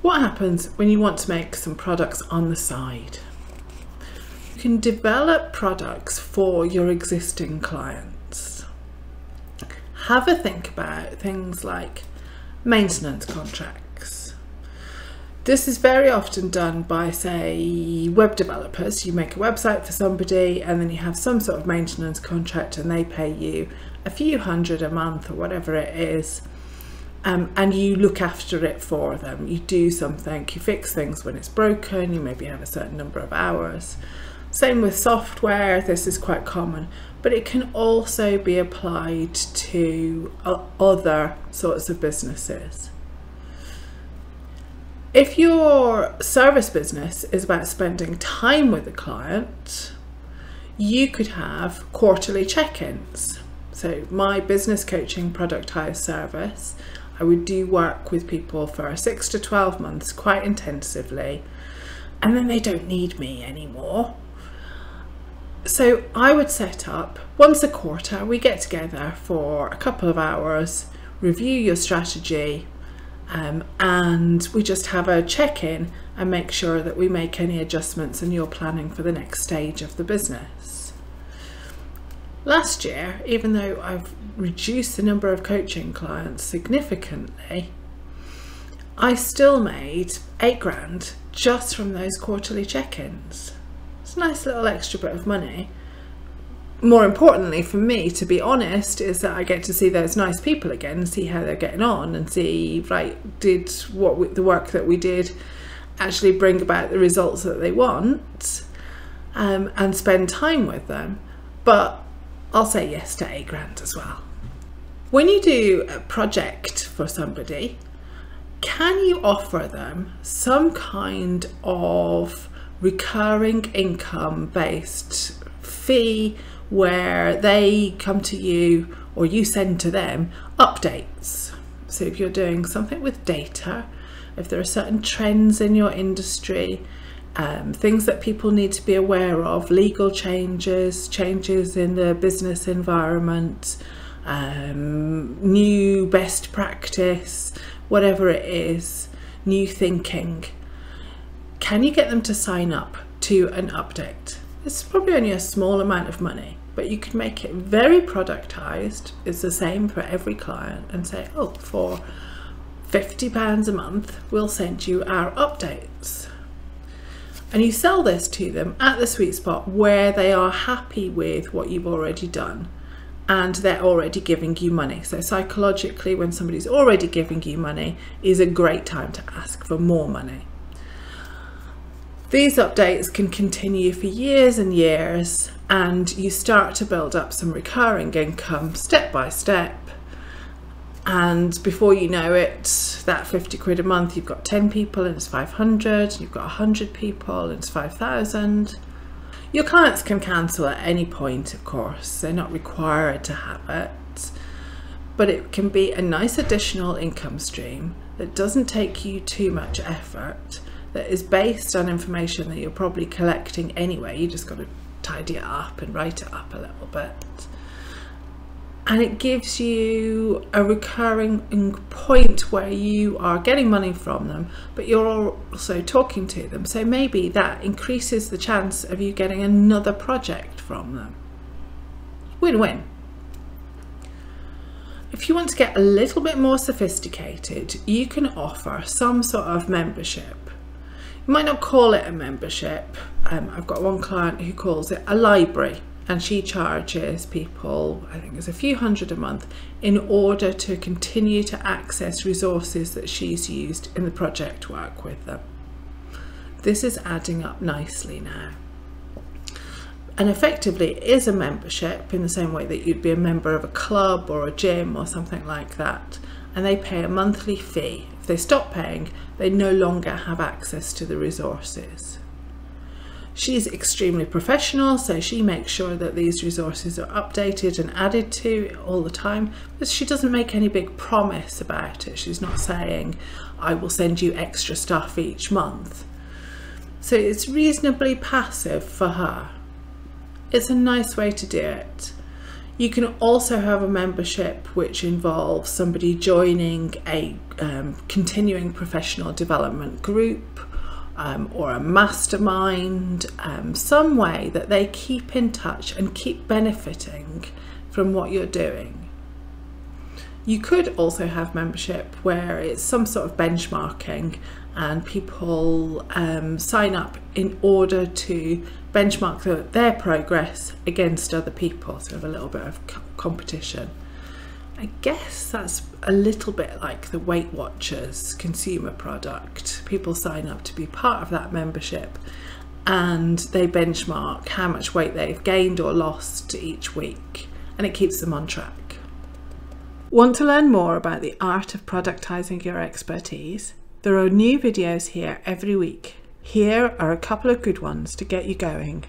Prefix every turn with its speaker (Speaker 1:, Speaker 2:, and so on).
Speaker 1: What happens when you want to make some products on the side? You can develop products for your existing clients. Have a think about things like maintenance contracts. This is very often done by, say, web developers. You make a website for somebody and then you have some sort of maintenance contract and they pay you a few hundred a month or whatever it is. And you look after it for them. You do something, you fix things when it's broken, you maybe have a certain number of hours. Same with software, this is quite common, but it can also be applied to other sorts of businesses. If your service business is about spending time with the client, you could have quarterly check-ins. So my business coaching productized service, I would do work with people for 6 to 12 months quite intensively, and then they don't need me anymore. So I would set up once a quarter, we get together for a couple of hours, review your strategy, and we just have a check-in and make sure that we make any adjustments and you're planning for the next stage of the business. Last year, even though I've reduced the number of coaching clients significantly, I still made 8 grand just from those quarterly check-ins. It's a nice little extra bit of money. More importantly for me, to be honest, is that I get to see those nice people again and see how they're getting on and see, right, did the work that we did actually bring about the results that they want, and spend time with them. But I'll say yes to 8 grand as well. When you do a project for somebody, can you offer them some kind of recurring income based fee where they come to you or you send to them updates? So if you're doing something with data, if there are certain trends in your industry, things that people need to be aware of, legal changes, changes in the business environment, new best practice, whatever it is, new thinking, can you get them to sign up to an update? It's probably only a small amount of money, but you could make it very productized. It's the same for every client and say, oh, for £50 a month, we'll send you our updates. And you sell this to them at the sweet spot where they are happy with what you've already done and they're already giving you money. So psychologically, when somebody's already giving you money is a great time to ask for more money. These updates can continue for years and years, and you start to build up some recurring income step by step. And before you know it, that 50 quid a month, you've got 10 people and it's 500, you've got 100 people and it's 5,000. Your clients can cancel at any point, of course, they're not required to have it, but it can be a nice additional income stream that doesn't take you too much effort, that is based on information that you're probably collecting anyway. You just got to tidy it up and write it up a little bit. And it gives you a recurring point where you are getting money from them, but you're also talking to them. So maybe that increases the chance of you getting another project from them. Win-win. If you want to get a little bit more sophisticated, you can offer some sort of membership. You might not call it a membership. I've got one client who calls it a library, and she charges people, I think it's a few hundred a month, in order to continue to access resources that she's used in the project work with them. This is adding up nicely now. And effectively it is a membership in the same way that you'd be a member of a club or a gym or something like that, and they pay a monthly fee. If they stop paying, they no longer have access to the resources. She's extremely professional, so she makes sure that these resources are updated and added to all the time, but she doesn't make any big promise about it. She's not saying, I will send you extra stuff each month. So it's reasonably passive for her. It's a nice way to do it. You can also have a membership which involves somebody joining a continuing professional development group or a mastermind, some way that they keep in touch and keep benefiting from what you're doing. You could also have membership where it's some sort of benchmarking and people sign up in order to benchmark their progress against other people, so have a little bit of competition. I guess that's a little bit like the Weight Watchers consumer product. People sign up to be part of that membership and they benchmark how much weight they've gained or lost each week, and it keeps them on track. Want to learn more about the art of productizing your expertise? There are new videos here every week. Here are a couple of good ones to get you going.